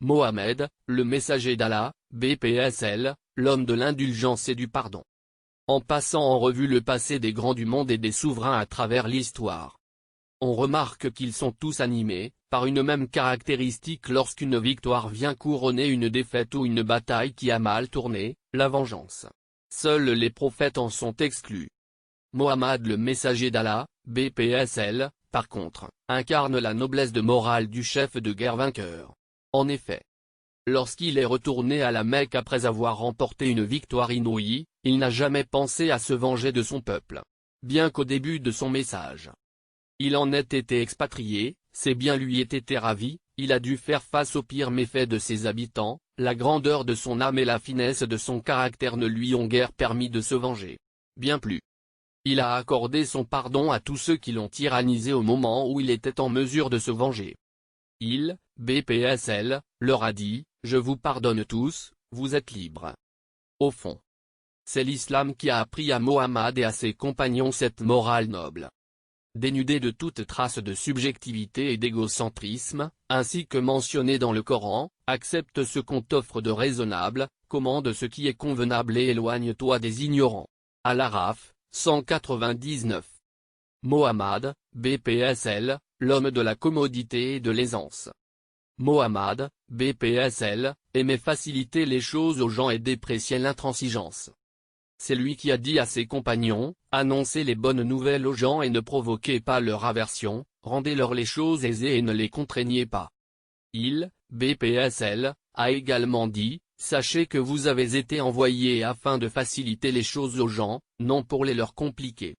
Mohammed, le messager d'Allah, BPSL, l'homme de l'indulgence et du pardon. En passant en revue le passé des grands du monde et des souverains à travers l'histoire, on remarque qu'ils sont tous animés par une même caractéristique lorsqu'une victoire vient couronner une défaite ou une bataille qui a mal tourné, la vengeance. Seuls les prophètes en sont exclus. Mohammed le messager d'Allah, BPSL, par contre, incarne la noblesse de morale du chef de guerre vainqueur. En effet, lorsqu'il est retourné à la Mecque après avoir remporté une victoire inouïe, il n'a jamais pensé à se venger de son peuple. Bien qu'au début de son message, il en ait été expatrié, ses biens lui aient été ravis, il a dû faire face aux pires méfaits de ses habitants, la grandeur de son âme et la finesse de son caractère ne lui ont guère permis de se venger. Bien plus. Il a accordé son pardon à tous ceux qui l'ont tyrannisé au moment où il était en mesure de se venger. Il, BPSL, leur a dit, « Je vous pardonne tous, vous êtes libres. » Au fond, c'est l'islam qui a appris à Mohammed et à ses compagnons cette morale noble. Dénudée de toute trace de subjectivité et d'égocentrisme, ainsi que mentionné dans le Coran, accepte ce qu'on t'offre de raisonnable, commande ce qui est convenable et éloigne-toi des ignorants. Al-Araf, 199. Mohammed, BPSL, l'homme de la commodité et de l'aisance. Mohammed, BPSL, aimait faciliter les choses aux gens et dépréciait l'intransigeance. C'est lui qui a dit à ses compagnons, annoncez les bonnes nouvelles aux gens et ne provoquez pas leur aversion, rendez-leur les choses aisées et ne les contraignez pas. Il, BPSL, a également dit, sachez que vous avez été envoyés afin de faciliter les choses aux gens, non pour les leur compliquer.